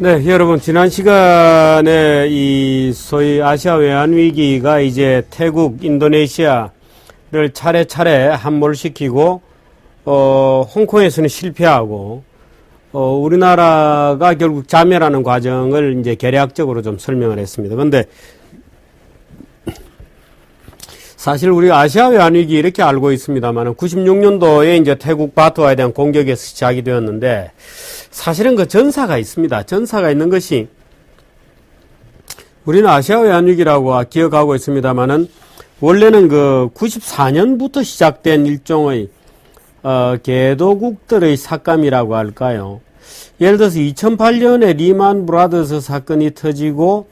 네, 여러분, 지난 시간에 이 소위 아시아 외환위기가 이제 태국, 인도네시아를 차례차례 함몰시키고, 홍콩에서는 실패하고, 우리나라가 결국 자멸하는 과정을 이제 개략적으로 좀 설명을 했습니다. 근데 사실 우리가 아시아 외환위기 이렇게 알고 있습니다만 96년도에 이제 태국 바트와에 대한 공격에서 시작이 되었는데 사실은 그 전사가 있습니다. 전사가 있는 것이 우리는 아시아 외환위기라고 기억하고 있습니다만은 원래는 그 94년부터 시작된 일종의 개도국들의 삭감이라고 할까요? 예를 들어서 2008년에 리만 브라더스 사건이 터지고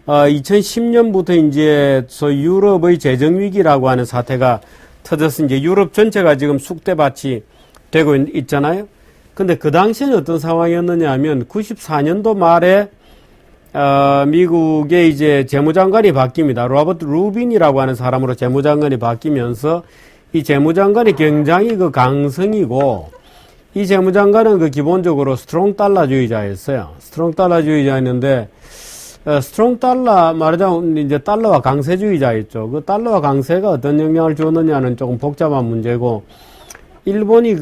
2010년부터 이제 소위 유럽의 재정위기라고 하는 사태가 터져서 이제 유럽 전체가 지금 쑥대밭이 되고 있잖아요. 근데 그 당시에는 어떤 상황이었느냐 하면 94년도 말에 미국의 이제 재무장관이 바뀝니다. 로버트 루빈이라고 하는 사람으로 재무장관이 바뀌면서 이 재무장관이 굉장히 그 강성이고 이 재무장관은 그 기본적으로 스트롱 달러주의자였어요. 스트롱 달러주의자였는데 스트롱 달러, 말하자면 이제 달러와 강세주의자였죠. 그 달러와 강세가 어떤 영향을 주었느냐는 조금 복잡한 문제고, 일본이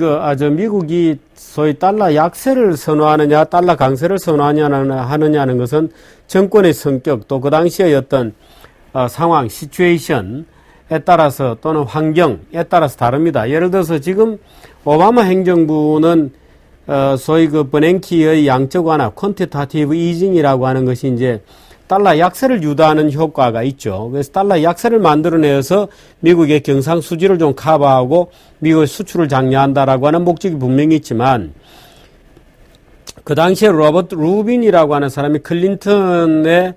미국이 소위 달러 약세를 선호하느냐, 달러 강세를 선호하느냐는 것은 정권의 성격, 또 그 당시의 어떤 상황, 시츄에이션에 따라서 또는 환경에 따라서 다릅니다. 예를 들어서 지금 오바마 행정부는 소위 그 버냉키의 양적 완화, 퀀티타티브 이징이라고 하는 것이 이제 달러 약세를 유도하는 효과가 있죠. 그래서 달러 약세를 만들어내서 미국의 경상수지를 좀 커버하고 미국의 수출을 장려한다라고 하는 목적이 분명히 있지만 그 당시에 로버트 루빈이라고 하는 사람이 클린턴의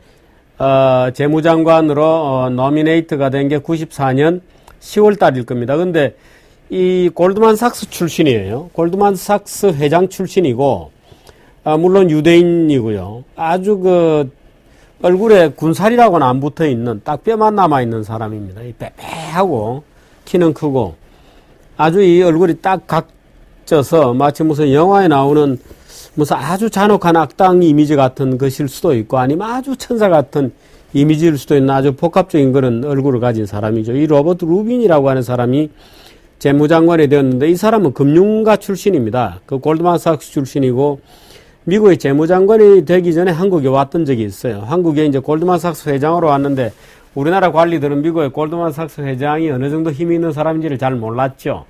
재무장관으로 노미네이트가 된 게 94년 10월 달일 겁니다. 근데 이 골드만삭스 출신이에요. 골드만삭스 회장 출신이고, 물론 유대인이고요. 아주 그 얼굴에 군살이라고는 안 붙어 있는 딱 뼈만 남아 있는 사람입니다. 빼빼하고 키는 크고 아주 이 얼굴이 딱 각져서 마치 무슨 영화에 나오는 무슨 아주 잔혹한 악당 이미지 같은 것일 수도 있고 아니면 아주 천사 같은 이미지일 수도 있는 아주 복합적인 그런 얼굴을 가진 사람이죠. 이 로버트 루빈이라고 하는 사람이 재무장관이 되었는데 이 사람은 금융가 출신입니다. 그 골드만삭스 출신이고 미국의 재무장관이 되기 전에 한국에 왔던 적이 있어요. 한국에 이제 골드만삭스 회장으로 왔는데 우리나라 관리들은 미국의 골드만삭스 회장이 어느 정도 힘이 있는 사람인지를 잘 몰랐죠.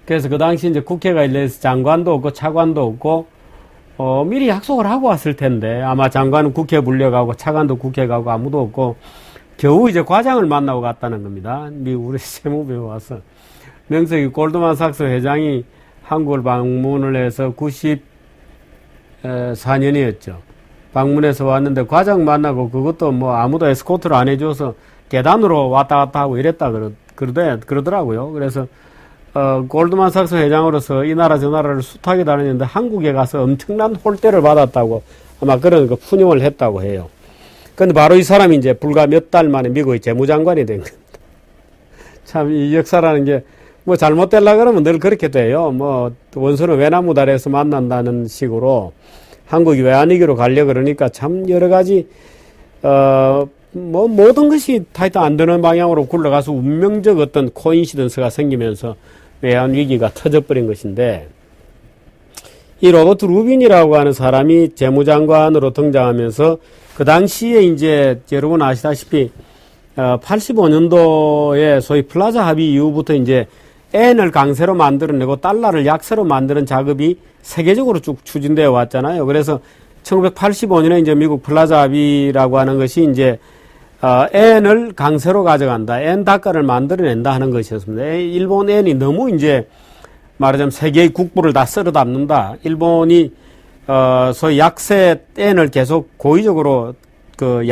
그래서 그 당시 이제 국회가 일래서 장관도 없고 차관도 없고 미리 약속을 하고 왔을 텐데 아마 장관은 국회 불려가고 차관도 국회 가고 아무도 없고 겨우 이제 과장을 만나고 갔다는 겁니다. 미국 우리 세무부에 와서. 명석이 골드만삭스 회장이 한국을 방문을 해서 94년이었죠. 방문해서 왔는데 과장 만나고 그것도 뭐 아무도 에스코트를 안 해줘서 계단으로 왔다 갔다 하고 이랬다 그러더라고요. 그래서 골드만삭스 회장으로서 이 나라 저 나라를 숱하게 다녔는데 한국에 가서 엄청난 홀대를 받았다고 아마 그런 거 푸념을 했다고 해요. 근데 바로 이 사람이 이제 불과 몇 달 만에 미국의 재무장관이 된 겁니다. 참 이 역사라는 게 뭐 잘못되려 그러면 늘 그렇게 돼요. 뭐 원수는 외나무다리에서 만난다는 식으로 한국이 외환위기로 가려고 그러니까 참 여러 가지 뭐 모든 것이 하여튼 안 되는 방향으로 굴러가서 운명적 어떤 코인시던스가 생기면서 외환위기가 터져버린 것인데 이 로버트 루빈이라고 하는 사람이 재무장관으로 등장하면서 그 당시에 이제 여러분 아시다시피 85년도에 소위 플라자 합의 이후부터 이제 엔을 강세로 만들어내고 달러를 약세로 만드는 작업이 세계적으로 쭉 추진되어 왔잖아요. 그래서 1985년에 이제 미국 플라자 합의라고 하는 것이 이제 엔을 강세로 가져간다. 엔 달러를 만들어낸다 하는 것이었습니다. 일본 엔이 너무 이제 말하자면 세계의 국부를 다 쓸어 담는다. 일본이 소위 약세 엔을 계속 고의적으로 그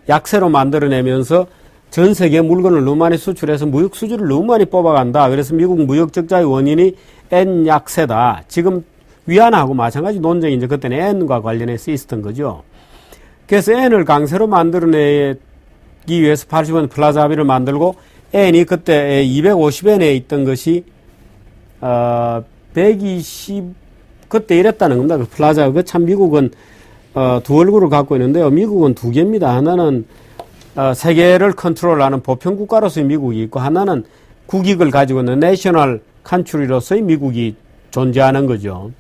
약세로 만들어내면서 전 세계 물건을 너무 많이 수출해서 무역 수주를 너무 많이 뽑아간다. 그래서 미국 무역 적자의 원인이 엔 약세다. 지금 위안화하고 마찬가지 논쟁이 이제 그때는 엔과 관련해서 있었던 거죠. 그래서 엔을 강세로 만들어내기 위해서 80원 플라자 합의를 만들고 엔이 그때 250엔에 있던 것이 120 그때 이랬다는 겁니다. 그 플라자 그 참 미국은 두 얼굴을 갖고 있는데요. 미국은 두 개입니다. 하나는 세계를 컨트롤하는 보편 국가로서의 미국이 있고, 하나는 국익을 가지고 있는 내셔널 컨트리로서의 미국이 존재하는 거죠.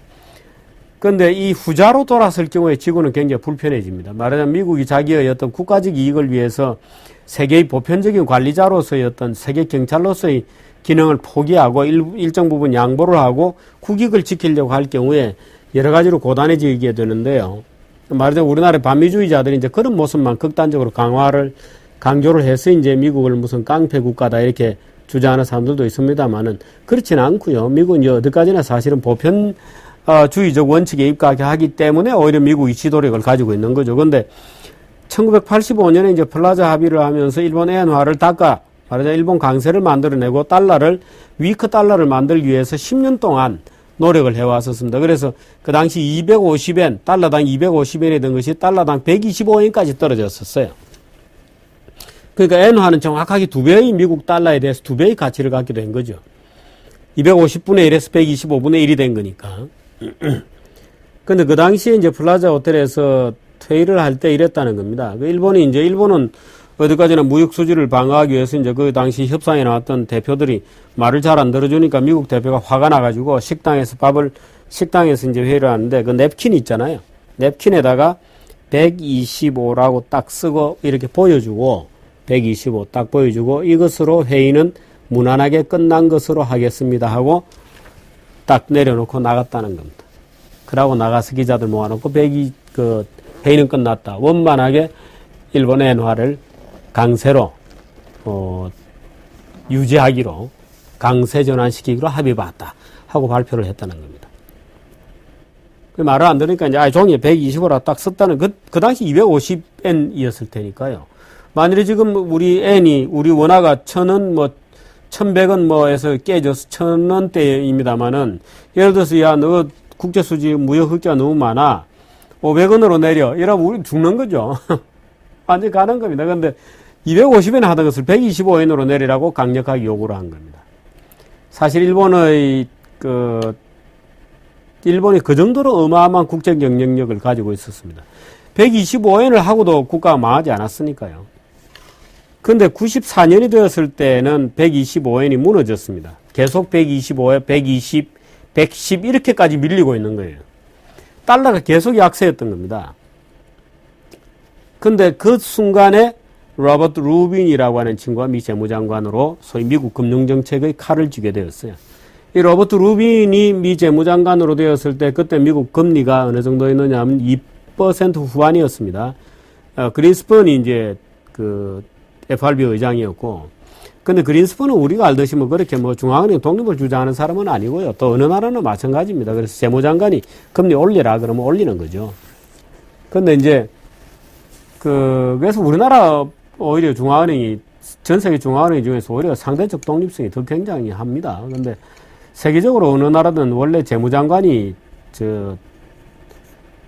그런데 이 후자로 돌았을 경우에 지구는 굉장히 불편해집니다. 말하자면 미국이 자기의 어떤 국가적 이익을 위해서 세계의 보편적인 관리자로서의 어떤 세계 경찰로서의 기능을 포기하고 일정 부분 양보를 하고 국익을 지키려고 할 경우에 여러 가지로 고단해지게 되는데요. 말하자면 우리나라의 반미주의자들이 이제 그런 모습만 극단적으로 강조를 해서 이제 미국을 무슨 깡패 국가다 이렇게 주장하는 사람들도 있습니다만은 그렇지는 않고요. 미국은 어디까지나 사실은 보편주의적 원칙에 입각하기 때문에 오히려 미국이 지도력을 가지고 있는 거죠. 그런데 1985년에 이제 플라자 합의를 하면서 일본 엔화를 말하자면 일본 강세를 만들어내고 위크 달러를 만들기 위해서 10년 동안 노력을 해왔었습니다. 그래서 그 당시 250엔, 달러당 250엔이던 것이 달러당 125엔까지 떨어졌었어요. 그러니까 엔화는 정확하게 2배의 미국 달러에 대해서 2배의 가치를 갖게 된 거죠. 250분의 1에서 125분의 1이 된 거니까. 근데 그 당시에 이제 플라자 호텔에서 회의를 할 때 이랬다는 겁니다. 일본은 어디까지나 무역 수지를 방어하기 위해서 이제 그 당시 협상에 나왔던 대표들이 말을 잘 안 들어주니까 미국 대표가 화가 나가지고 식당에서 이제 회의를 하는데 그 냅킨 있잖아요. 냅킨에다가 125라고 딱 쓰고 이렇게 보여주고 125 딱 보여주고 이것으로 회의는 무난하게 끝난 것으로 하겠습니다 하고 딱 내려놓고 나갔다는 겁니다. 그러고 나가서 기자들 모아놓고 회의는 끝났다. 원만하게 일본의 엔화를 강세로 유지하기로 강세 전환시키기로 합의봤다 하고 발표를 했다는 겁니다. 그 말을 안 들으니까 이제 종이에 125라 딱 썼다는 그 당시 250엔이었을 테니까요. 만일에 지금 우리 원화가 1,000원 1,100원 뭐에서 깨져서 1,000원대입니다만은 예를 들어서 너 국제수지 무역 흑자가 너무 많아 500원으로 내려 이러면 우리 죽는 거죠. 완전히 가는 겁니다. 그런데 250엔 하던 것을 125엔으로 내리라고 강력하게 요구를 한 겁니다. 사실 일본이 그 정도로 어마어마한 국제 영향력을 가지고 있었습니다. 125엔을 하고도 국가가 망하지 않았으니까요. 그런데 94년이 되었을 때는 125엔이 무너졌습니다. 계속 125에 120, 110 이렇게까지 밀리고 있는 거예요. 달러가 계속 약세였던 겁니다. 근데 그 순간에 로버트 루빈이라고 하는 친구가 미 재무장관으로 소위 미국 금융정책의 칼을 쥐게 되었어요. 이 로버트 루빈이 미 재무장관으로 되었을 때 그때 미국 금리가 어느 정도였느냐 하면 2% 후반이었습니다. 그린스펀이 이제 FRB 의장이었고, 근데 그린스펀은 우리가 알듯이 그렇게 중앙은행 독립을 주장하는 사람은 아니고요. 또 어느 나라는 마찬가지입니다. 그래서 재무장관이 금리 올리라 그러면 올리는 거죠. 근데 이제 그래서 우리나라 오히려 전 세계 중앙은행 중에서 오히려 상대적 독립성이 더 굉장히 합니다. 근데 세계적으로 어느 나라든 원래 재무장관이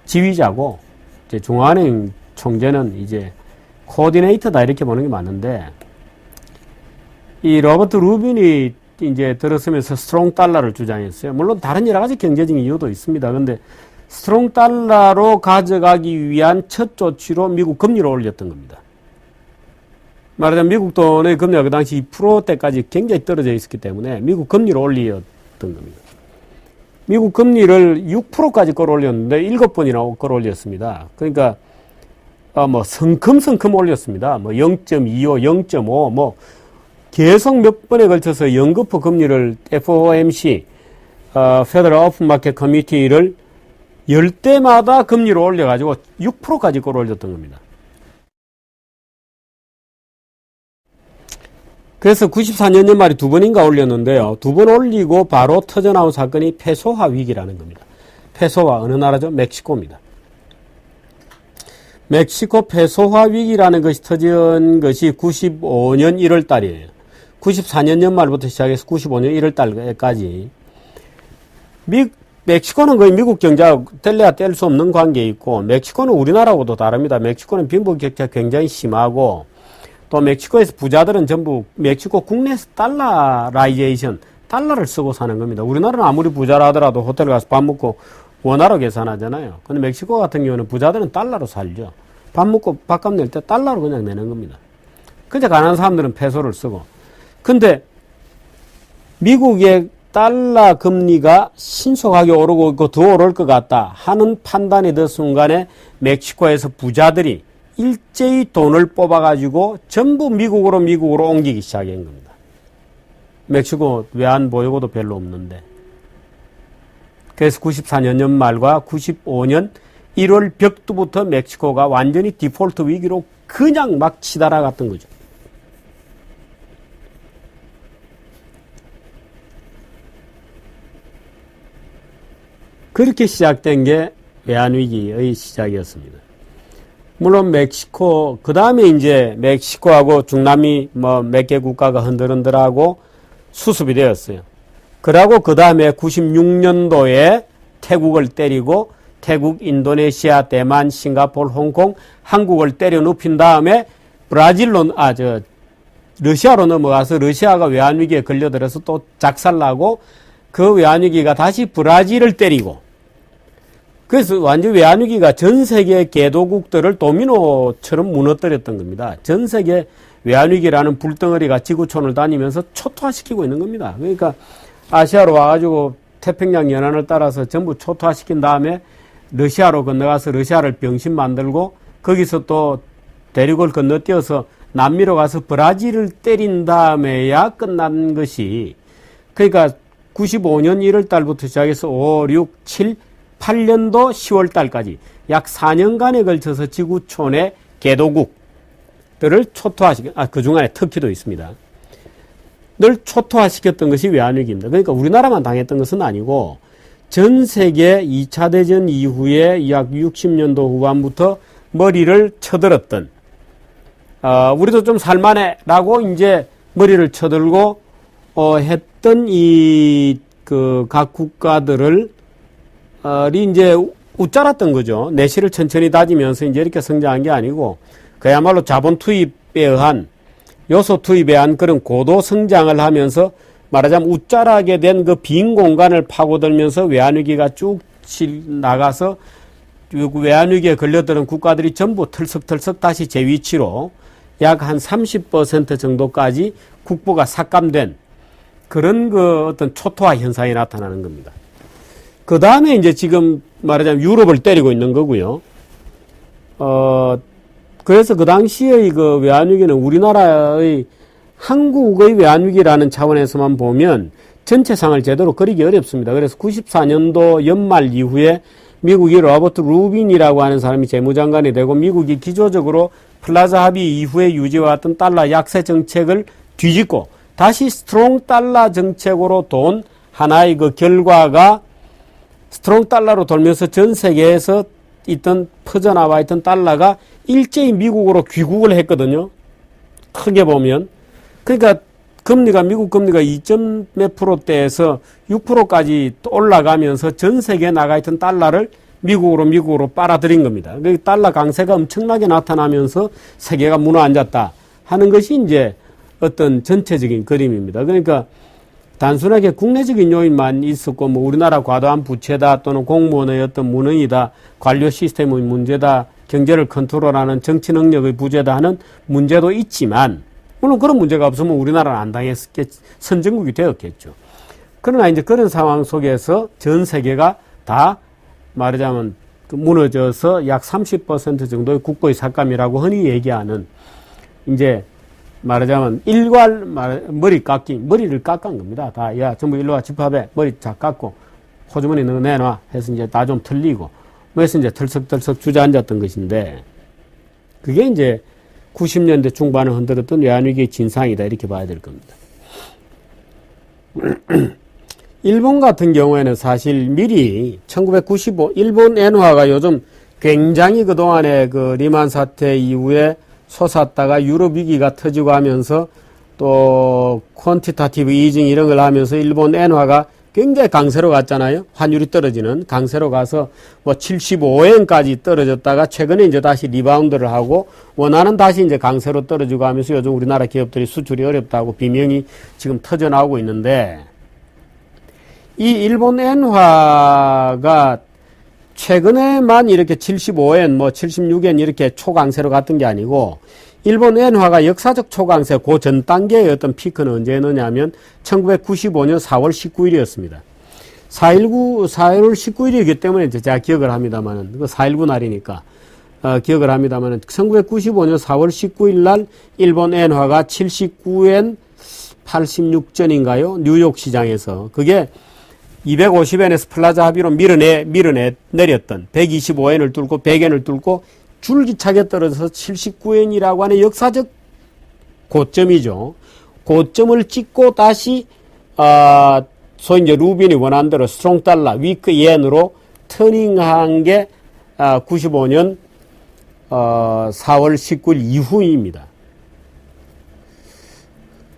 지휘자고, 이제 중앙은행 총재는 이제 코디네이터다 이렇게 보는 게 맞는데, 이 로버트 루빈이 이제 들어서면서 스트롱 달러를 주장했어요. 물론 다른 여러 가지 경제적인 이유도 있습니다. 근데 스트롱 달러로 가져가기 위한 첫 조치로 미국 금리를 올렸던 겁니다. 말하자면 미국 돈의 금리가 그 당시 2%대까지 굉장히 떨어져 있었기 때문에 미국 금리를 올렸던 겁니다. 미국 금리를 6%까지 끌어올렸는데 7번이나 끌어올렸습니다. 그러니까 성큼성큼 올렸습니다. 0.25, 0.5 계속 몇 번에 걸쳐서 연거푸 금리를 FOMC, Federal Open Market Committee를 열 때마다 금리를 올려가지고 6%까지 끌어올렸던 겁니다. 그래서 94년 연말에 두 번인가 올렸는데요. 두 번 올리고 바로 터져나온 사건이 페소화 위기라는 겁니다. 페소화 어느 나라죠? 멕시코입니다. 멕시코 페소화 위기라는 것이 터진 것이 95년 1월 달이에요. 94년 연말부터 시작해서 95년 1월 달까지. 멕시코는 거의 미국 경제하고 뗄래야 뗄 수 없는 관계에 있고, 멕시코는 우리나라하고도 다릅니다. 멕시코는 빈부격차가 굉장히 심하고, 또 멕시코에서 부자들은 전부 멕시코 국내에서 달러라이제이션, 달러를 쓰고 사는 겁니다. 우리나라는 아무리 부자라 하더라도 호텔 가서 밥 먹고 원화로 계산하잖아요. 근데 멕시코 같은 경우는 부자들은 달러로 살죠. 밥 먹고 밥값 낼 때 달러로 그냥 내는 겁니다. 근데 가난한 사람들은 페소를 쓰고. 근데 미국의 달러 금리가 신속하게 오르고 있고 더 오를 것 같다 하는 판단이 든 순간에 멕시코에서 부자들이 일제히 돈을 뽑아가지고 전부 미국으로 옮기기 시작한 겁니다. 멕시코 외환 보유고도 별로 없는데. 그래서 94년 연말과 95년 1월 벽두부터 멕시코가 완전히 디폴트 위기로 그냥 막 치달아갔던 거죠. 그렇게 시작된 게 외환위기의 시작이었습니다. 물론 멕시코, 그 다음에 이제 멕시코하고 중남미 몇 개 국가가 흔들흔들하고 수습이 되었어요. 그러고 그 다음에 96년도에 태국을 때리고 태국, 인도네시아, 대만, 싱가포르, 홍콩, 한국을 때려 눕힌 다음에 러시아로 넘어가서 러시아가 외환위기에 걸려들어서 또 작살나고 그 외환위기가 다시 브라질을 때리고 그래서 완전 외환위기가 전 세계 개도국들을 도미노처럼 무너뜨렸던 겁니다. 전 세계 외환위기라는 불덩어리가 지구촌을 다니면서 초토화시키고 있는 겁니다. 그러니까 아시아로 와가지고 태평양 연안을 따라서 전부 초토화시킨 다음에 러시아로 건너가서 러시아를 병신 만들고 거기서 또 대륙을 건너뛰어서 남미로 가서 브라질을 때린 다음에야 끝난 것이 그러니까 95년 1월 달부터 시작해서 5, 6, 7, 8년도 10월 달까지 약 4년간에 걸쳐서 지구촌의 개도국들을 그 중간에 터키도 있습니다. 늘 초토화시켰던 것이 외환위기입니다. 그러니까 우리나라만 당했던 것은 아니고 전 세계 2차 대전 이후에 약 60년도 후반부터 머리를 쳐들었던 우리도 좀 살만해라고 이제 머리를 쳐들고 했던 각 국가들을 이제 웃잘았던 거죠. 내실을 천천히 다지면서 이제 이렇게 성장한 게 아니고 그야말로 자본 투입에 의한 요소 투입에 의한 그런 고도 성장을 하면서 말하자면 웃자라게 된 그 빈 공간을 파고들면서 외환위기가 쭉 나가서 외환위기에 걸려드는 국가들이 전부 털썩털썩 다시 제 위치로 약 한 30% 정도까지 국부가 삭감된 그런 그 어떤 초토화 현상이 나타나는 겁니다. 그 다음에 이제 지금 말하자면 유럽을 때리고 있는 거고요. 그래서 그 당시의 그 외환위기는 우리나라의 한국의 외환위기라는 차원에서만 보면 전체상을 제대로 그리기 어렵습니다. 그래서 94년도 연말 이후에 미국이 로버트 루빈이라고 하는 사람이 재무장관이 되고 미국이 기조적으로 플라자 합의 이후에 유지해왔던 달러 약세 정책을 뒤집고 다시 스트롱 달러 정책으로 돈 하나의 그 결과가 스트롱 달러로 돌면서 전 세계에서 퍼져나와 있던 달러가 일제히 미국으로 귀국을 했거든요. 크게 보면. 그러니까 미국 금리가 2점 몇 프로대에서 6%까지 올라가면서 전 세계에 나가 있던 달러를 미국으로 빨아들인 겁니다. 그 달러 강세가 엄청나게 나타나면서 세계가 무너앉았다 하는 것이 이제 어떤 전체적인 그림입니다. 그러니까 단순하게 국내적인 요인만 있었고 우리나라 과도한 부채다 또는 공무원의 어떤 무능이다 관료 시스템의 문제다 경제를 컨트롤하는 정치 능력의 부재다 하는 문제도 있지만 물론 그런 문제가 없으면 우리나라는 안 선진국이 되었겠죠. 그러나 이제 그런 상황 속에서 전 세계가 다 말하자면 무너져서 약 30% 정도의 국고의 삭감이라고 흔히 얘기하는 이제 말하자면 머리를 깎은 겁니다. 다, 야, 전부 일로 와, 집합해. 머리 다 깎고, 호주머니 너 내놔. 해서 이제 나 좀 틀리고, 그래서 이제 털썩털썩 주저앉았던 것인데, 그게 이제 90년대 중반을 흔들었던 외환위기의 진상이다. 이렇게 봐야 될 겁니다. 일본 같은 경우에는 사실 미리 1995, 일본 엔화가 요즘 굉장히 그동안에 그 리만 사태 이후에 솟았다가 유럽 위기가 터지고 하면서 또 퀀티타티브 이징 이런 걸 하면서 일본 엔화가 굉장히 강세로 갔잖아요. 환율이 떨어지는 강세로 가서 75엔까지 떨어졌다가 최근에 이제 다시 리바운드를 하고 원화는 다시 이제 강세로 떨어지고 하면서 요즘 우리나라 기업들이 수출이 어렵다고 비명이 지금 터져 나오고 있는데 이 일본 엔화가 최근에만 이렇게 75엔, 뭐 76엔 이렇게 초강세로 갔던 게 아니고, 일본 엔화가 역사적 초강세, 그 전 단계의 어떤 피크는 언제였느냐 하면 1995년 4월 19일이었습니다. 4.19, 4월 19일이기 때문에 제가 기억을 합니다만은, 그 4.19 날이니까, 기억을 합니다만은, 1995년 4월 19일 날 일본 엔화가 79엔 86전인가요? 뉴욕 시장에서. 그게 250엔에서 플라자 합의로 내렸던 125엔을 뚫고 100엔을 뚫고 줄기차게 떨어져서 79엔이라고 하는 역사적 고점이죠. 고점을 찍고 다시 소위 이제 루빈이 원한 대로 스트롱 달러, 위크 이엔으로 터닝한 게 95년 4월 19일 이후입니다.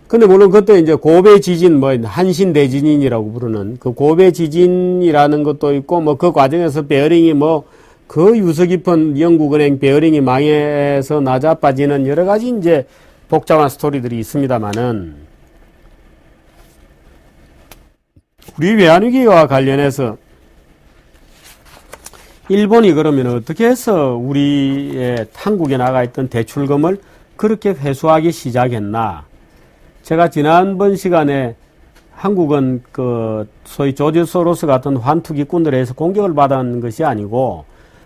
근데 물론 그때 이제 고베 지진, 뭐 한신 대지진이라고 부르는 그 고베 지진이라는 것도 있고, 뭐 그 과정에서 베어링이 뭐 그 유서 깊은 영국은행 베어링이 망해서 나자빠지는 여러 가지 이제 복잡한 스토리들이 있습니다만은, 우리 외환위기와 관련해서 일본이 그러면 어떻게 해서 우리의 한국에 나가 있던 대출금을 그렇게 회수하기 시작했나? 제가 지난번 시간에 한국은 그 소위 조지 소로스 같은 환투기꾼들에 의해서 공격을 받은 것이 아니고,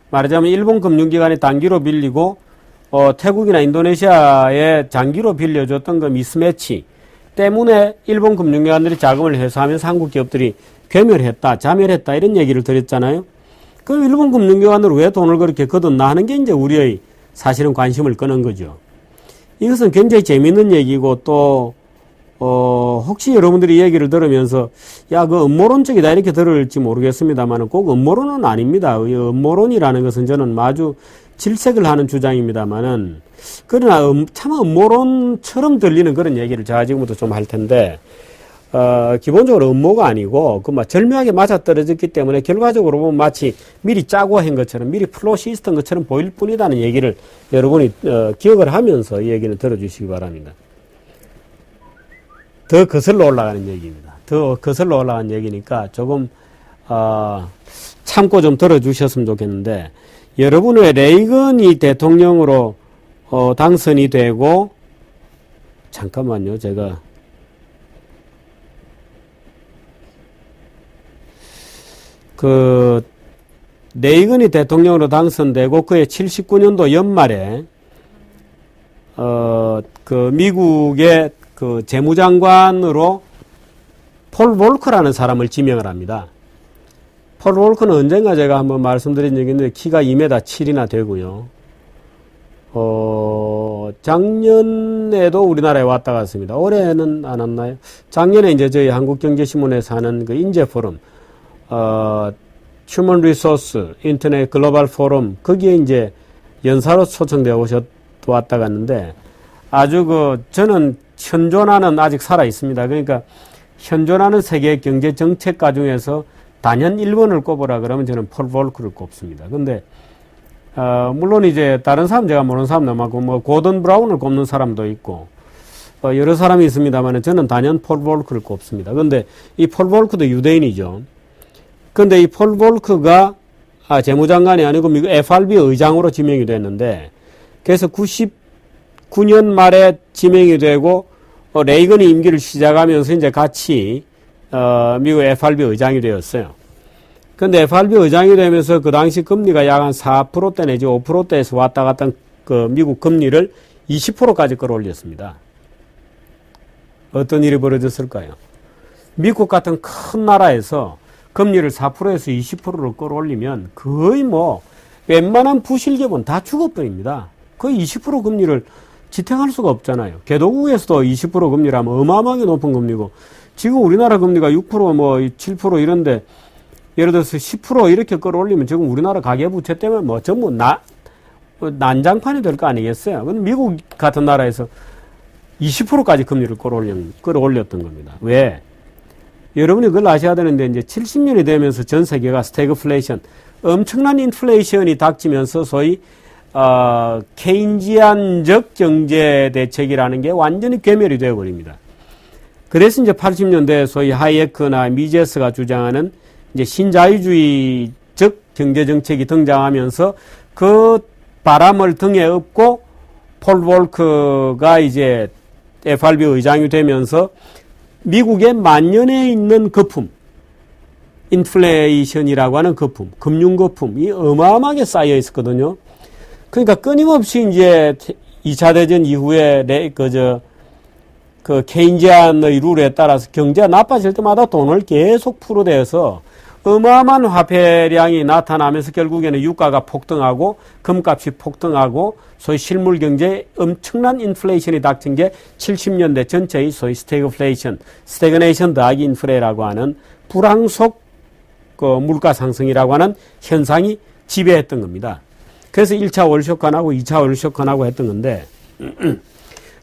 말하자면 일본 금융기관이 단기로 빌리고 태국이나 인도네시아에 장기로 빌려줬던 그 미스매치 때문에 일본 금융기관들이 자금을 회수하면서 한국 기업들이 괴멸했다, 자멸했다 이런 얘기를 드렸잖아요. 그 일본 금융기관으로 왜 돈을 그렇게 거뒀나 하는 게 이제 우리의 사실은 관심을 끄는 거죠. 이것은 굉장히 재미있는 얘기고, 또 혹시 여러분들이 얘기를 들으면서, 야, 그 음모론적이다 이렇게 들을지 모르겠습니다만 꼭 음모론은 아닙니다. 음모론이라는 것은 저는 아주 질색을 하는 주장입니다만은, 그러나 참 음모론처럼 들리는 그런 얘기를 제가 지금부터 좀 할 텐데, 기본적으로 음모가 아니고, 그 절묘하게 맞아떨어졌기 때문에 결과적으로 보면 마치 미리 짜고 한 것처럼, 미리 플롯이 있었던 것처럼 보일 뿐이라는 얘기를 여러분이 기억을 하면서 이 얘기는 들어주시기 바랍니다. 더 거슬러 올라가는 얘기입니다. 더 거슬러 올라가는 얘기니까 조금 참고 좀 들어주셨으면 좋겠는데, 여러분의 레이건이 대통령으로 당선이 되고, 잠깐만요, 제가 레이건이 대통령으로 당선되고 그해 79년도 연말에 미국의 그 재무장관으로 폴 볼커라는 사람을 지명을 합니다. 폴 볼커는 언젠가 제가 한번 말씀드린 적이 있는데 키가 2m 7이나 되고요. 작년에도 우리나라에 왔다 갔습니다. 올해는 안 왔나요? 작년에 이제 저희 한국경제신문에서 하는 그 인재포럼, 휴먼 리소스, 인터넷 글로벌 포럼, 거기에 이제 연사로 초청되어 왔다 갔는데, 아주 저는 현존하는, 아직 살아 있습니다. 그러니까 현존하는 세계 경제 정책가 중에서 단연 1번을 꼽으라 그러면 저는 폴 볼커를 꼽습니다. 근데 물론 이제 다른 사람, 제가 모르는 사람도 많고, 뭐 고던 브라운을 꼽는 사람도 있고 여러 사람이 있습니다만 저는 단연 폴 볼커를 꼽습니다. 근데 이 폴 볼커도 유대인이죠. 근데 이 폴 볼커가 재무장관이 아니고 미국 FRB 의장으로 지명이 됐는데, 그래서 99년 말에 지명이 되고 레이건이 임기를 시작하면서 이제 같이 미국 FRB 의장이 되었어요. 근데 FRB 의장이 되면서 그 당시 금리가 약 한 4%대 내지 5%대에서 왔다 갔다 그 미국 금리를 20%까지 끌어올렸습니다. 어떤 일이 벌어졌을까요? 미국 같은 큰 나라에서 금리를 4%에서 20%로 끌어올리면 거의 뭐 웬만한 부실기업은 다 죽어버립니다. 거의 20% 금리를 지탱할 수가 없잖아요. 개도국에서도 20% 금리라면 어마어마하게 높은 금리고, 지금 우리나라 금리가 6% 뭐 7% 이런데, 예를 들어서 10% 이렇게 끌어올리면 지금 우리나라 가계부채 때문에 뭐 전부 난장판이 될 거 아니겠어요? 근데 미국 같은 나라에서 20%까지 금리를 끌어올렸던 겁니다. 왜? 여러분이 그걸 아셔야 되는데, 이제 70년이 되면서 전 세계가 스태그플레이션, 엄청난 인플레이션이 닥치면서 소위 케인지안적 경제 대책이라는 게 완전히 괴멸이 되어버립니다. 그래서 이제 80년대 소위 하이에크나 미제스가 주장하는 이제 신자유주의적 경제정책이 등장하면서 그 바람을 등에 업고 폴 볼커가 이제 FRB 의장이 되면서 미국의 만연해 있는 거품, 인플레이션이라고 하는 거품, 금융 거품이 어마어마하게 쌓여 있었거든요. 그러니까 끊임없이 이제 2차 대전 이후에 그 케인지안의 룰에 따라서 경제가 나빠질 때마다 돈을 계속 풀어대서 어마어마한 화폐량이 나타나면서 결국에는 유가가 폭등하고 금값이 폭등하고 소위 실물 경제에 엄청난 인플레이션이 닥친 게 70년대 전체의 소위 스태그네이션 더하기 인플레라고 하는 불황 속 그 물가 상승이라고 하는 현상이 지배했던 겁니다. 그래서 1차 월쇼크하고 2차 월쇼크하고 했던 건데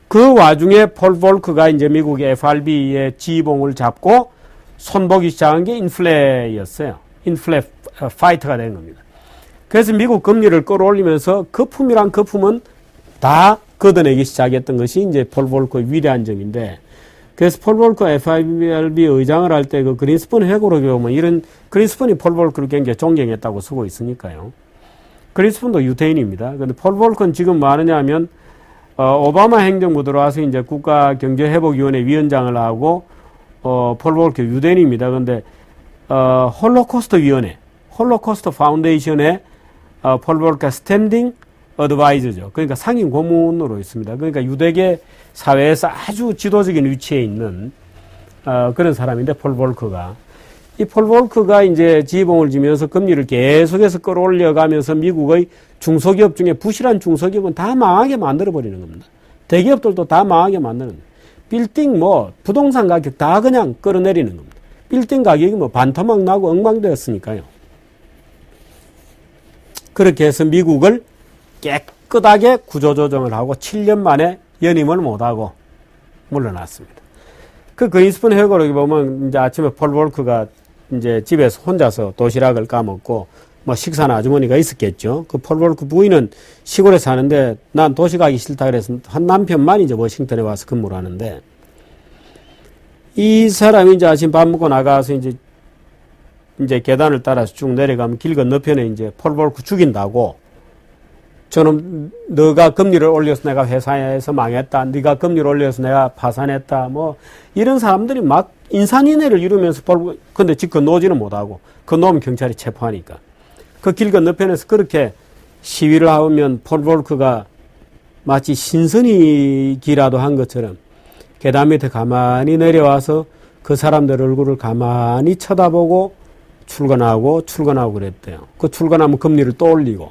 그 와중에 폴 볼커가 이제 미국의 FRB의 지휘봉을 잡고 손보기 시작한 게 인플레였어요. 인플레 파이터가 된 겁니다. 그래서 미국 금리를 끌어올리면서 거품이란 거품은 다 걷어내기 시작했던 것이 이제 폴 볼커의 위대한 점인데, 그래서 폴 볼커 FRB 의장을 할 때 그 그린스펀 회고록에 보면 이런 그린스펀이 폴 볼커를 굉장히 존경했다고 쓰고 있으니까요. 그린스펀도 유태인입니다. 그런데 폴 볼커는 지금 뭐 하느냐 하면 오바마 행정부 들어와서 이제 국가경제회복위원회 위원장을 하고 폴 볼커 유대인입니다. 그런데 홀로코스트 위원회, 홀로코스트 파운데이션의 폴 볼커 스탠딩 어드바이저죠. 그러니까 상임 고문으로 있습니다. 그러니까 유대계 사회에서 아주 지도적인 위치에 있는 그런 사람인데, 폴 볼커가 이 폴 볼커가 이제 지휘봉을 지면서 금리를 계속해서 끌어올려가면서 미국의 중소기업 중에 부실한 중소기업은 다 망하게 만들어버리는 겁니다. 대기업들도 다 망하게 만드는 겁니다. 빌딩 부동산 가격 다 그냥 끌어내리는 겁니다. 빌딩 가격이 반토막 나고 엉망되었으니까요. 그렇게 해서 미국을 깨끗하게 구조조정을 하고 7년 만에 연임을 못하고 물러났습니다. 그 그린스펀 회고록에 보면 이제 아침에 폴 볼커가 이제 집에서 혼자서 도시락을 까먹고 식사는 아주머니가 있었겠죠. 그 폴 볼커 부인은 시골에 사는데 난 도시 가기 싫다 그래서 한 남편만 이제 워싱턴에 와서 근무를 하는데, 이 사람이 이제 아침 밥 먹고 나가서 이제 계단을 따라서 쭉 내려가면 길 건너편에 이제 폴 볼커 죽인다고, 저는 너가 금리를 올려서 내가 회사에서 망했다, 네가 금리를 올려서 내가 파산했다, 이런 사람들이 막 인산인해를 이루면서 근데 집 건너오지는 못하고, 건너오면 경찰이 체포하니까 그 길 건너편에서 그렇게 시위를 하면 폴 볼커가 마치 신선이기라도 한 것처럼 계단 밑에 가만히 내려와서 그 사람들 얼굴을 가만히 쳐다보고 출근하고 그랬대요. 그 출근하면 금리를 또 올리고.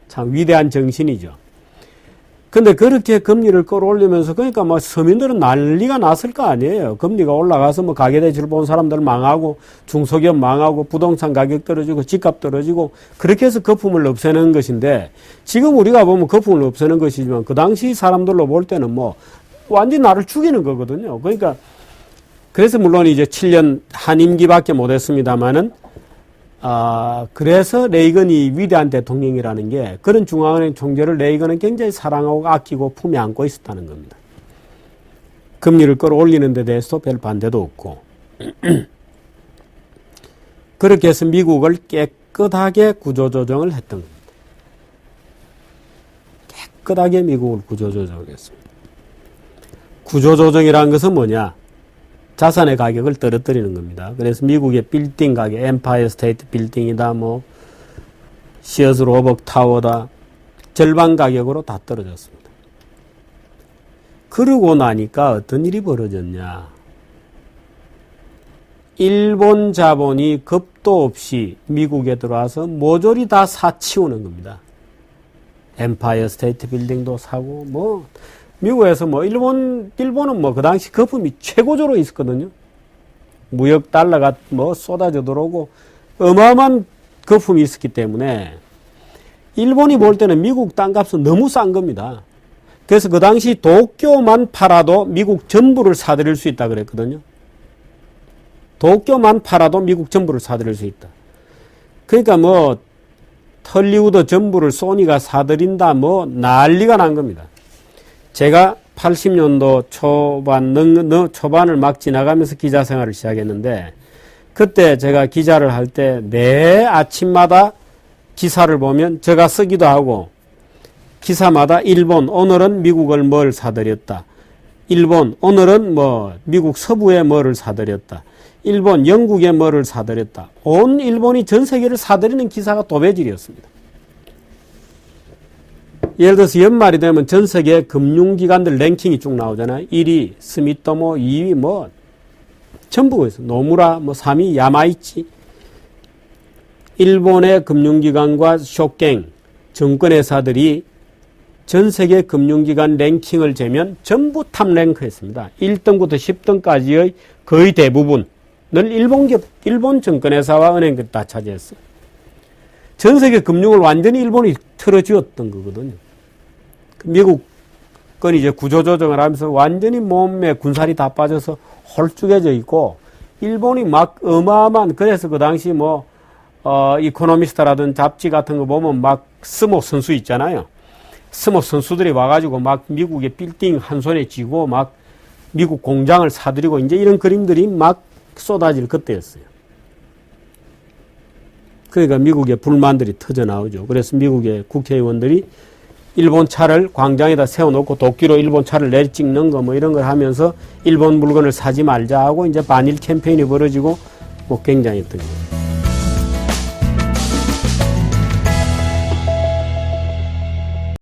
참 위대한 정신이죠. 근데 그렇게 금리를 끌어올리면서, 그러니까 서민들은 난리가 났을 거 아니에요. 금리가 올라가서 가계대출 본 사람들 망하고, 중소기업 망하고, 부동산 가격 떨어지고, 집값 떨어지고, 그렇게 해서 거품을 없애는 것인데, 지금 우리가 보면 거품을 없애는 것이지만, 그 당시 사람들로 볼 때는 완전히 나를 죽이는 거거든요. 그러니까, 그래서 물론 이제 7년 한 임기밖에 못했습니다만은, 그래서 레이건이 위대한 대통령이라는 게, 그런 중앙은행 총재를 레이건은 굉장히 사랑하고 아끼고 품에 안고 있었다는 겁니다. 금리를 끌어올리는 데 대해서도 별 반대도 없고. 그렇게 해서 미국을 깨끗하게 구조조정을 했던 겁니다. 깨끗하게 미국을 구조조정을 했습니다. 구조조정이라는 것은 뭐냐? 자산의 가격을 떨어뜨리는 겁니다. 그래서 미국의 빌딩 가격, 엠파이어 스테이트 빌딩이다, 시어스 로벅 타워다, 절반 가격으로 다 떨어졌습니다. 그러고 나니까 어떤 일이 벌어졌냐? 일본 자본이 겁도 없이 미국에 들어와서 모조리 다 사치우는 겁니다. 엠파이어 스테이트 빌딩도 사고, 미국에서 일본은 그 당시 거품이 최고조로 있었거든요. 무역 달러가 쏟아져 들어오고 어마어마한 거품이 있었기 때문에 일본이 볼 때는 미국 땅값은 너무 싼 겁니다. 그래서 그 당시 도쿄만 팔아도 미국 전부를 사들일 수 있다 그랬거든요. 도쿄만 팔아도 미국 전부를 사들일 수 있다. 그러니까 헐리우드 전부를 소니가 사들인다, 난리가 난 겁니다. 제가 80년도 초반을 막 지나가면서 기자 생활을 시작했는데, 그때 제가 기자를 할 때 매 아침마다 기사를 보면 제가 쓰기도 하고 기사마다 일본 오늘은 미국을 뭘 사들였다. 일본 오늘은 뭐 미국 서부에 뭐를 사들였다. 일본 영국에 뭐를 사들였다. 온 일본이 전 세계를 사들이는 기사가 도배질이었습니다. 예를 들어서 연말이 되면 전 세계 금융기관들 랭킹이 쭉 나오잖아요. 1위 스미토모, 2위 뭐 전부 거기서 노무라, 뭐 3위 야마이치. 일본의 금융기관과 쇼갱, 증권회사들이 전 세계 금융기관 랭킹을 재면 전부 탑랭크했습니다. 1등부터 10등까지의 거의 대부분을 일본 증권회사와 은행들이 다 차지했어요. 전 세계 금융을 완전히 일본이 틀어쥐었던 거거든요. 미국 건 이제 구조조정을 하면서 완전히 몸에 군살이 다 빠져서 홀쭉해져 있고, 일본이 막 어마어마한, 그래서 그 당시 뭐, 이코노미스트라든 잡지 같은 거 보면 막 스모 선수 있잖아요. 스모 선수들이 와가지고 막 미국의 빌딩 한 손에 쥐고 막 미국 공장을 사들이고 이제 이런 그림들이 막 쏟아질 그때였어요. 그러니까 미국의 불만들이 터져 나오죠. 그래서 미국의 국회의원들이 일본 차를 광장에다 세워놓고 도끼로 일본 차를 내찍는 거 뭐 이런 걸 하면서 일본 물건을 사지 말자 하고 이제 반일 캠페인이 벌어지고 뭐 굉장히 했던 거예요.